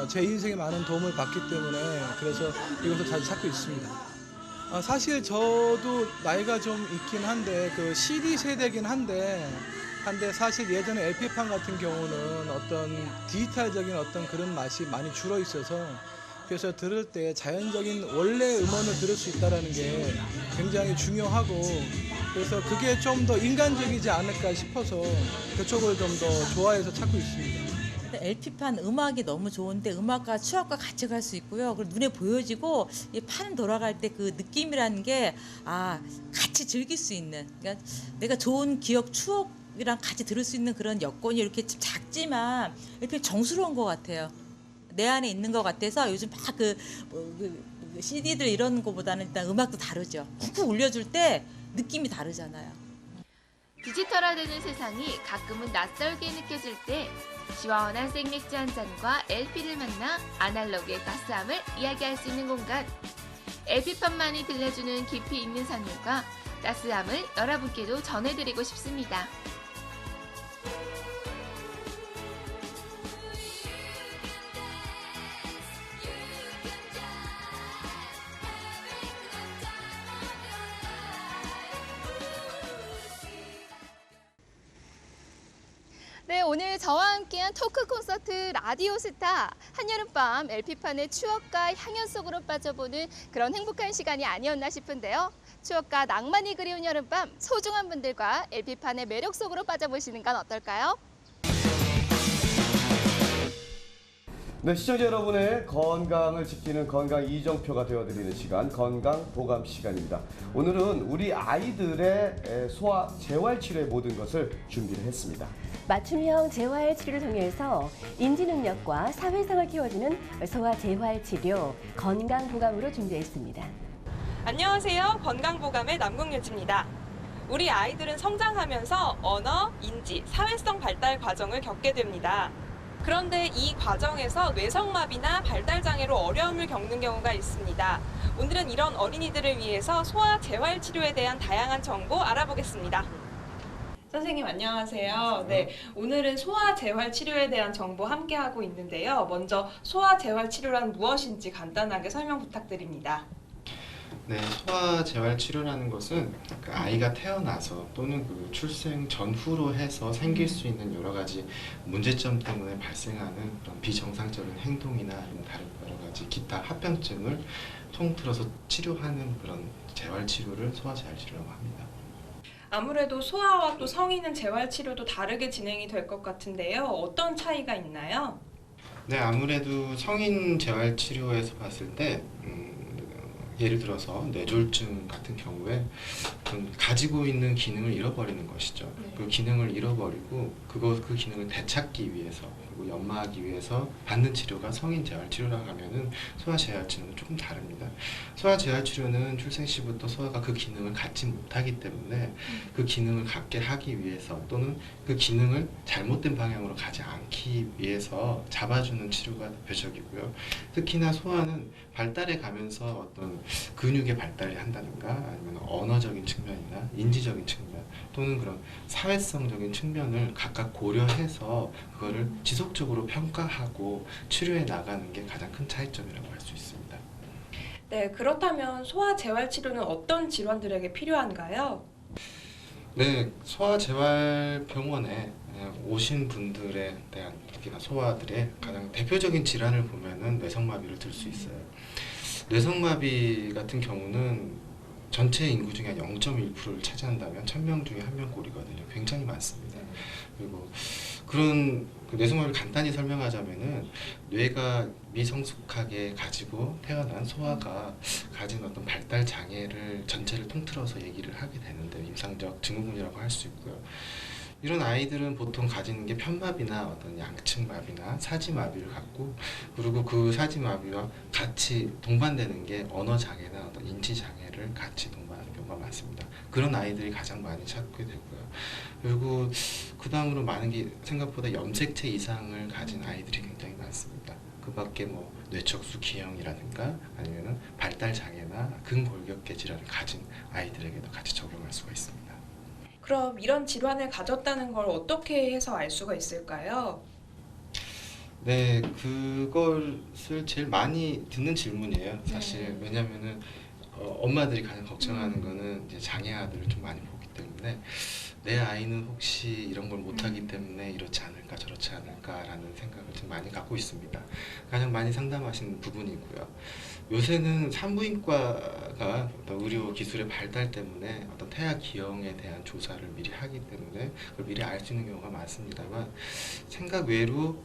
제 인생에 많은 도움을 받기 때문에 그래서 이곳을 자주 찾고 있습니다. 사실 저도 나이가 좀 있긴 한데 그 CD 세대긴 한데 사실 예전에 LP판 같은 경우는 어떤 디지털적인 어떤 그런 맛이 많이 줄어 있어서 그래서 들을 때 자연적인 원래 음원을 들을 수 있다는 게 굉장히 중요하고 그래서 그게 좀 더 인간적이지 않을까 싶어서 그쪽을 좀 더 좋아해서 찾고 있습니다.
LP판 음악이 너무 좋은데 음악과 추억과 같이 갈 수 있고요. 그리고 눈에 보여지고 이 판 돌아갈 때 그 느낌이라는 게 같이 즐길 수 있는 그러니까 내가 좋은 기억 추억이랑 같이 들을 수 있는 그런 여건이 이렇게 작지만 이렇게 정스러운 것 같아요. 내 안에 있는 것 같아서 요즘 막 CD들 이런 거보다는 일단 음악도 다르죠. 쿡쿡 울려줄 때 느낌이 다르잖아요.
디지털화되는 세상이 가끔은 낯설게 느껴질 때 시원한 생맥주 한 잔과 LP를 만나 아날로그의 따스함을 이야기할 수 있는 공간. LP판만이 들려주는 깊이 있는 선율과 따스함을 여러분께도 전해드리고 싶습니다.
네, 오늘 저와 함께한 토크 콘서트 라디오 스타 한여름밤 LP판의 추억과 향연 속으로 빠져보는 그런 행복한 시간이 아니었나 싶은데요. 추억과 낭만이 그리운 여름밤 소중한 분들과 LP판의 매력 속으로 빠져보시는 건 어떨까요?
네, 시청자 여러분의 건강을 지키는 건강 이정표가 되어드리는 시간, 건강 보감 시간입니다. 오늘은 우리 아이들의 소아 재활 치료의 모든 것을 준비를 했습니다.
맞춤형 재활 치료를 통해서 인지 능력과 사회성을 키워주는 소아 재활 치료 건강 보감으로 준비했습니다.
안녕하세요. 건강보감의 남궁유지입니다. 우리 아이들은 성장하면서 언어, 인지, 사회성 발달 과정을 겪게 됩니다. 그런데 이 과정에서 뇌성마비나 발달장애로 어려움을 겪는 경우가 있습니다. 오늘은 이런 어린이들을 위해서 소아 재활 치료에 대한 다양한 정보 알아보겠습니다. 선생님 안녕하세요. 네, 오늘은 소아 재활 치료에 대한 정보 함께 하고 있는데요. 먼저 소아 재활 치료란 무엇인지 간단하게 설명 부탁드립니다.
네, 소아 재활 치료라는 것은 그 아이가 태어나서 또는 그 출생 전후로 해서 생길 수 있는 여러 가지 문제점 때문에 발생하는 그런 비정상적인 행동이나 아니면 다른 여러 가지 기타 합병증을 통틀어서 치료하는 그런 재활 치료를 소아 재활 치료라고 합니다.
아무래도 소아와 또 성인은 재활 치료도 다르게 진행이 될 것 같은데요. 어떤 차이가 있나요?
네, 아무래도 성인 재활 치료에서 봤을 때 예를 들어서 뇌졸중 같은 경우에 가지고 있는 기능을 잃어버리는 것이죠. 그 기능을 잃어버리고 그 기능을 되찾기 위해서 그리고 연마하기 위해서 받는 치료가 성인 재활 치료라고 하면은 소아 재활 치료는 조금 다릅니다. 소아 재활 치료는 출생 시부터 소아가 그 기능을 갖지 못하기 때문에 그 기능을 갖게 하기 위해서 또는 그 기능을 잘못된 방향으로 가지 않기 위해서 잡아주는 치료가 대표적이고요. 특히나 소아는 발달해 가면서 어떤 근육의 발달이 한다든가 아니면 언어적인 측면이나 인지적인 측면 또는 그런 사회성적인 측면을 각각 고려해서 그거를 지속적으로 평가하고 치료해 나가는 게 가장 큰 차이점이라고 할 수 있습니다.
네, 그렇다면 소아 재활 치료는 어떤 질환들에게 필요한가요?
네, 소아 재활 병원에 오신 분들에 대한 특히나 소아들의 가장 대표적인 질환을 보면은 뇌성마비를 들 수 있어요. 뇌성마비 같은 경우는 전체 인구 중에 0.1%를 차지한다면 1000명 중에 1명 꼴이거든요. 굉장히 많습니다. 그리고 그런 뇌성마비를 간단히 설명하자면은 뇌가 미성숙하게 가지고 태어난 소아가 가진 어떤 발달 장애를 전체를 통틀어서 얘기를 하게 되는데 임상적 증후군이라고 할 수 있고요. 이런 아이들은 보통 가지는 게 편마비나 어떤 양측마비나 사지마비를 갖고 그리고 그 사지마비와 같이 동반되는 게 언어장애나 어떤 인지장애를 같이 동반하는 경우가 많습니다. 그런 아이들이 가장 많이 찾게 되고요. 그리고 그 다음으로 많은 게 생각보다 염색체 이상을 가진 아이들이 굉장히 많습니다. 그 밖에 뭐 뇌척수 기형이라든가 아니면 발달장애나 근골격계 질환을 가진 아이들에게도 같이 적용할 수가 있습니다.
그럼 이런 질환을 가졌다는 걸 어떻게 해서 알 수가 있을까요?
네, 그것을 제일 많이 듣는 질문이에요. 사실 왜냐면은 엄마들이 가장 걱정하는 거는 이제 장애 아들을 좀 많이 보기 때문에 내 아이는 혹시 이런 걸 못하기 때문에 이렇지 않을까 저렇지 않을까라는 생각을 좀 많이 갖고 있습니다. 가장 많이 상담하시는 부분이고요. 요새는 산부인과가 어떤 의료 기술의 발달 때문에 어떤 태아 기형에 대한 조사를 미리 하기 때문에 그걸 미리 알 수 있는 경우가 많습니다만 생각 외로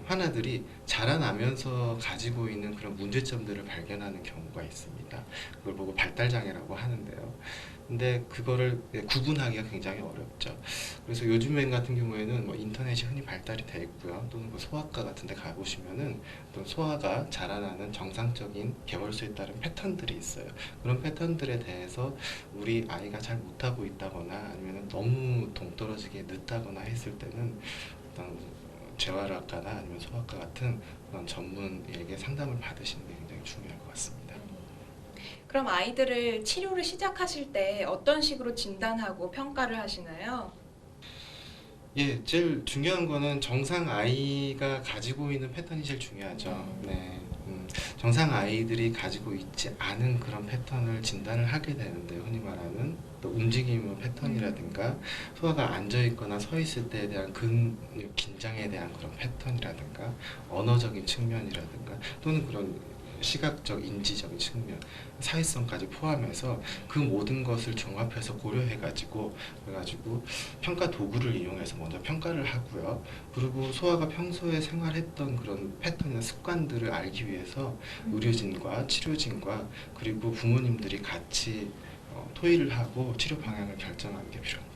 하나들이 자라나면서 가지고 있는 그런 문제점들을 발견하는 경우가 있습니다. 그걸 보고 발달장애라고 하는데요. 근데 그거를 구분하기가 굉장히 어렵죠. 그래서 요즘엔 같은 경우에는 뭐 인터넷이 흔히 발달이 돼 있고요. 또는 뭐 소아과 같은 데 가보시면은 또 소아가 자라나는 정상적인 개월수에 따른 패턴들이 있어요. 그런 패턴들에 대해서 우리 아이가 잘 못하고 있다거나 아니면 너무 동떨어지게 늦다거나 했을 때는 어떤 재활학과나 아니면 소아과 같은 그런 전문의에게 상담을 받으시는 게 굉장히 중요할 것 같습니다.
그럼 아이들을 치료를 시작하실 때 어떤 식으로 진단하고 평가를 하시나요?
예, 제일 중요한 거는 정상 아이가 가지고 있는 패턴이 제일 중요하죠. 네, 정상 아이들이 가지고 있지 않은 그런 패턴을 진단을 하게 되는데 흔히 말하는 또 움직임 패턴이라든가 소아가 앉아 있거나 서 있을 때에 대한 근육 긴장에 대한 그런 패턴이라든가 언어적인 측면이라든가 또는 그런 시각적, 인지적인 측면, 사회성까지 포함해서 그 모든 것을 종합해서 고려해가지고 그래가지고 평가 도구를 이용해서 먼저 평가를 하고요. 그리고 소아가 평소에 생활했던 그런 패턴이나 습관들을 알기 위해서 의료진과 치료진과 그리고 부모님들이 같이 토의를 하고 치료 방향을 결정하는 게 필요합니다.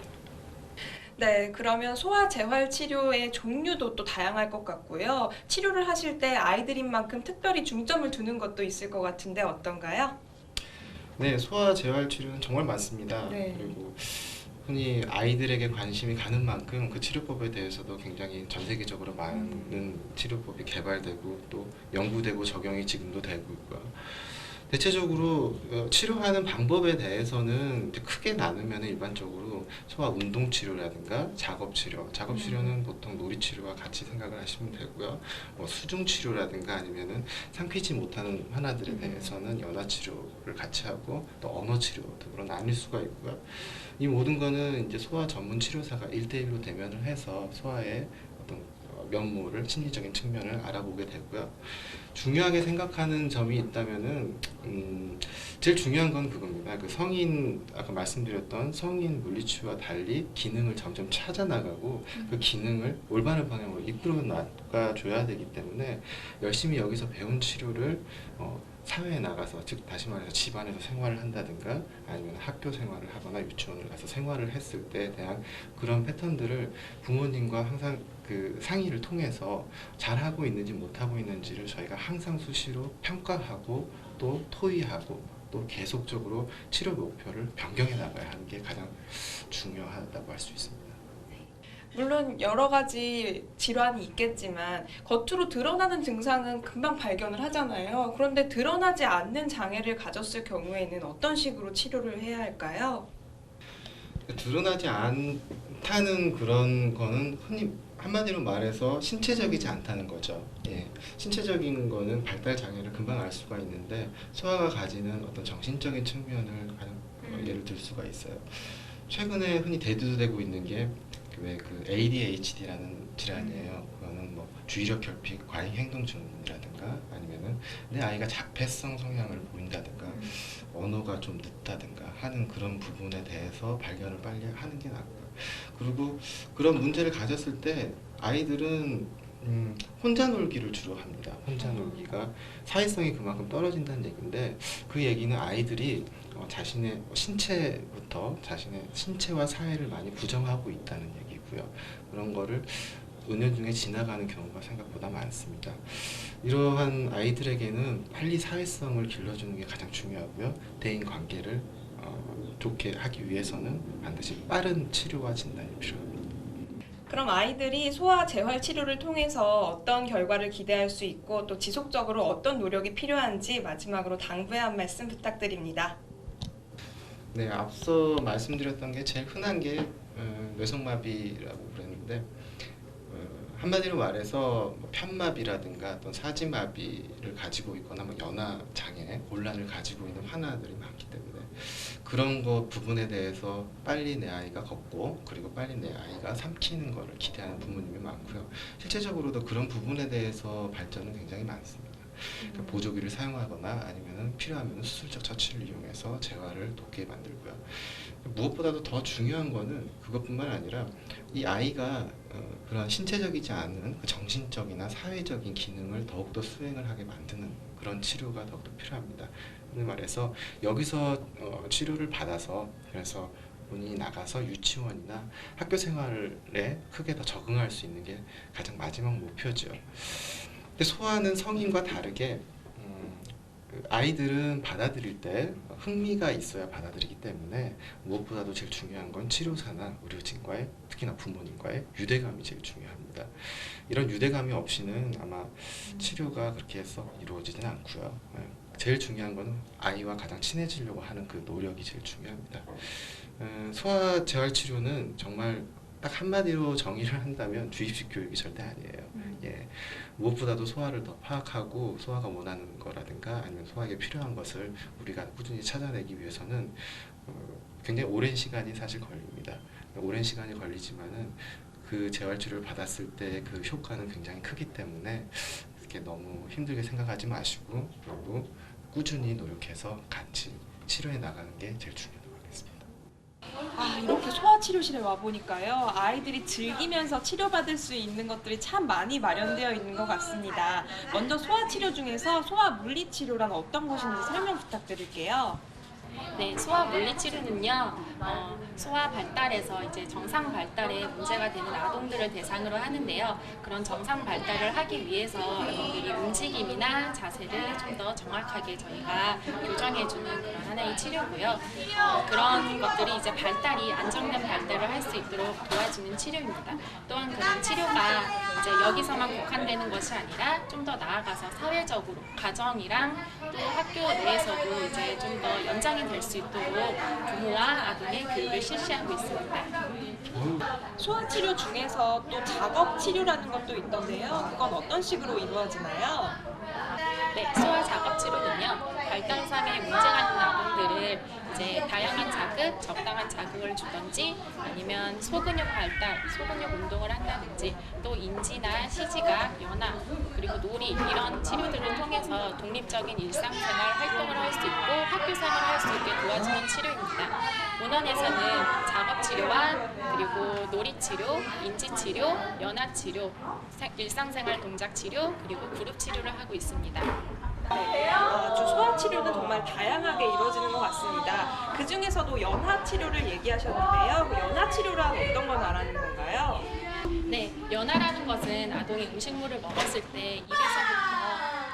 네, 그러면 소아 재활 치료의 종류도 또 다양할 것 같고요. 치료를 하실 때 아이들인 만큼 특별히 중점을 두는 것도 있을 것 같은데 어떤가요?
네, 소아 재활 치료는 정말 많습니다.
네.
그리고 흔히 아이들에게 관심이 가는 만큼 그 치료법에 대해서도 굉장히 전 세계적으로 많은 치료법이 개발되고 또 연구되고 적용이 지금도 되고 있고요. 대체적으로 치료하는 방법에 대해서는 크게 나누면 일반적으로 소아 운동 치료라든가 작업 치료, 작업 치료는 보통 놀이 치료와 같이 생각을 하시면 되고요. 수중 치료라든가 아니면은 삼키지 못하는 하나들에 대해서는 연화 치료를 같이 하고 또 언어 치료 등으로 나뉠 수가 있고요. 이 모든 거는 이제 소아 전문 치료사가 1대1로 대면을 해서 소아의 어떤 면모를, 심리적인 측면을 알아보게 되고요. 중요하게 생각하는 점이 있다면은 제일 중요한 건 그겁니다. 그 성인, 아까 말씀드렸던 성인 물리치료와 달리 기능을 점점 찾아 나가고 그 기능을 올바른 방향으로 이끌어 나가줘야 되기 때문에 열심히 여기서 배운 치료를 사회에 나가서, 즉 다시 말해서 집안에서 생활을 한다든가 아니면 학교 생활을 하거나 유치원을 가서 생활을 했을 때에 대한 그런 패턴들을 부모님과 항상 그 상의를 통해서 잘하고 있는지 못하고 있는지를 저희가 항상 수시로 평가하고 또 토의하고 또 계속적으로 치료 목표를 변경해 나가야 하는 게 가장 중요하다고 할 수 있습니다.
물론 여러 가지 질환이 있겠지만 겉으로 드러나는 증상은 금방 발견을 하잖아요. 그런데 드러나지 않는 장애를 가졌을 경우에는 어떤 식으로 치료를 해야 할까요?
드러나지 않다는 그런 거는 흔히 한마디로 말해서 신체적이지 않다는 거죠. 예, 신체적인 거는 발달 장애를 금방 알 수가 있는데 소아가 가지는 어떤 정신적인 측면을 가장 예를 들 수가 있어요. 최근에 흔히 대두되고 있는 게 그 ADHD라는 질환이에요. 그거는 뭐 주의력 결핍, 과잉 행동 증후군이라든가 아니면은 내 아이가 자폐성 성향을 보인다든가 언어가 좀 늦다든가 하는 그런 부분에 대해서 발견을 빨리 하는 게 낫고요. 그리고 그런 문제를 가졌을 때 아이들은 혼자 놀기를 주로 합니다. 혼자 놀기가 사회성이 그만큼 떨어진다는 얘기인데 그 얘기는 아이들이 자신의 신체부터 자신의 신체와 사회를 많이 부정하고 있다는 얘기고요. 그런 거를 은연중에 지나가는 경우가 생각보다 많습니다. 이러한 아이들에게는 빨리 사회성을 길러주는 게 가장 중요하고요. 대인 관계를 좋게 하기 위해서는 반드시 빠른 치료와 진단이 필요합니다.
그럼 아이들이 소아 재활 치료를 통해서 어떤 결과를 기대할 수 있고 또 지속적으로 어떤 노력이 필요한지 마지막으로 당부의 한 말씀 부탁드립니다.
네, 앞서 말씀드렸던 게 제일 흔한 게 뇌성마비라고 그랬는데 한마디로 말해서 뭐 편마비라든가 어떤 사지마비를 가지고 있거나 뭐 연화 장애, 곤란을 가지고 있는 환아들이 많기 때문에 그런 거 부분에 대해서 빨리 내 아이가 걷고 그리고 빨리 내 아이가 삼키는 거를 기대하는 부모님이 많고요. 실제적으로도 그런 부분에 대해서 발전은 굉장히 많습니다. 그러니까 보조기를 사용하거나 아니면 필요하면 수술적 처치를 이용해서 재활을 돕게 만들고요. 무엇보다도 더 중요한 거는 그것뿐만 아니라 이 아이가 그런 신체적이지 않은 그 정신적이나 사회적인 기능을 더욱더 수행을 하게 만드는 그런 치료가 더욱더 필요합니다. 흔히 말해서 여기서 치료를 받아서 그래서 본인이 나가서 유치원이나 학교 생활에 크게 더 적응할 수 있는 게 가장 마지막 목표죠. 근데 소아는 성인과 다르게 아이들은 받아들일 때 흥미가 있어야 받아들이기 때문에 무엇보다도 제일 중요한 건 치료사나 의료진과의 특히나 부모님과의 유대감이 제일 중요합니다. 이런 유대감이 없이는 아마 치료가 그렇게 해서 이루어지지는 않고요. 제일 중요한 건 아이와 가장 친해지려고 하는 그 노력이 제일 중요합니다. 소아 재활 치료는 정말 딱 한마디로 정의를 한다면 주입식 교육이 절대 아니에요. 예, 무엇보다도 소아를 더 파악하고 소아가 원하는 거라든가 아니면 소아에게 필요한 것을 우리가 꾸준히 찾아내기 위해서는 굉장히 오랜 시간이 사실 걸립니다. 오랜 시간이 걸리지만은 그 재활치료를 받았을 때 그 효과는 굉장히 크기 때문에 그렇게 너무 힘들게 생각하지 마시고 그리고 꾸준히 노력해서 같이 치료해 나가는 게 제일 중요하다고 하겠습니다.
이렇게 소아치료실에 와보니까요. 아이들이 즐기면서 치료받을 수 있는 것들이 참 많이 마련되어 있는 것 같습니다. 먼저 소아치료 중에서 소아물리치료란 어떤 것인지 설명 부탁드릴게요.
네, 소아 물리치료는요, 소아 발달에서 이제 정상 발달에 문제가 되는 아동들을 대상으로 하는데요. 그런 정상 발달을 하기 위해서 아동들이 움직임이나 자세를 좀 더 정확하게 저희가 교정해주는 그런 하나의 치료고요. 그런 것들이 이제 발달이 안정된 발달을 할 수 있도록 도와주는 치료입니다. 또한 그런 치료가 이제 여기서만 국한되는 것이 아니라 좀 더 나아가서 사회적으로 가정이랑 또 학교 내에서도 이제 좀 더 연장이 될 수 있도록 부모와 아동의 교육을 실시하고 있습니다.
소아치료 중에서 또 작업치료라는 것도 있던데요. 그건 어떤 식으로 이루어지나요?
네, 소아 작업치료는요, 발달상의 문제가 있는 아동들을 이제 다양한 자극, 적당한 자극을 주던지 아니면 소근육 발달, 소근육 운동을 한다든지 또 인지나 시지각, 연화, 그리고 놀이 이런 치료들을 통해서 독립적인 일상생활 활동을 할 수 있고 학교생활을 할 수 있게 도와주는 치료입니다. 본원에서는 작업치료와 그리고 놀이치료, 인지치료, 연화치료, 일상생활 동작치료, 그리고 그룹치료를 하고 있습니다.
네, 아주 소아치료는 정말 다양하게 이루어지는 것 같습니다. 그 중에서도 연화치료를 얘기하셨는데요. 그 연화치료란 어떤 걸 말하는 건가요?
네, 연화라는 것은 아동이 음식물을 먹었을 때 입에서부터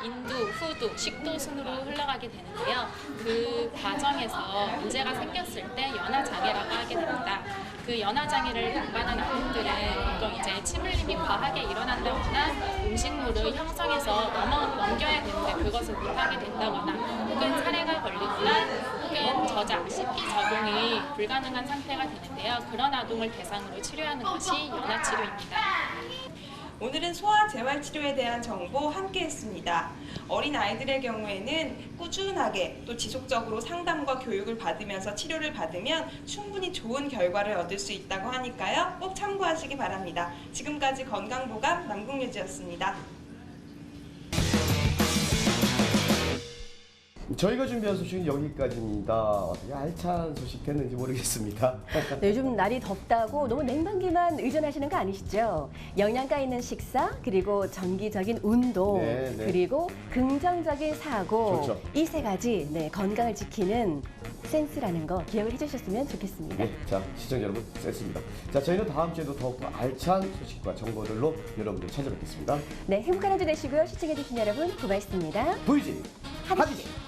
인두, 후두, 식도 순으로 흘러가게 되는데요. 그 과정에서 문제가 생겼을 때 연화장애라고 하게 됩니다. 그 연화장애를 동반한 아동들은 보통 이제 침흘림이 과하게 일어난다거나 음식물을 형성해서 넘겨야 되는데 그것을 못하게 된다거나 혹은 사례가 걸리거나 혹은 저작, 식기 적응이 불가능한 상태가 되는데요. 그런 아동을 대상으로 치료하는 것이 연화치료입니다.
오늘은 소아재활치료에 대한 정보 함께 했습니다. 어린 아이들의 경우에는 꾸준하게 또 지속적으로 상담과 교육을 받으면서 치료를 받으면 충분히 좋은 결과를 얻을 수 있다고 하니까요. 꼭 참고하시기 바랍니다. 지금까지 건강보감 남궁유지였습니다.
저희가 준비한 소식은 여기까지입니다. 어떻게 알찬 소식 됐는지 모르겠습니다.
네, 요즘 날이 덥다고 너무 냉방기만 의존하시는 거 아니시죠? 영양가 있는 식사, 그리고 정기적인 운동,
네, 네.
그리고 긍정적인 사고,
좋죠.
이 세 가지 건강을 지키는 센스라는 거 기억을 해주셨으면 좋겠습니다.
네, 자, 시청자 여러분, 센스입니다. 자, 저희는 다음 주에도 더욱더 알찬 소식과 정보들로 여러분들 찾아뵙겠습니다.
네, 행복한 한 주 되시고요. 시청해주신 여러분 고맙습니다.
VJ
하디씨.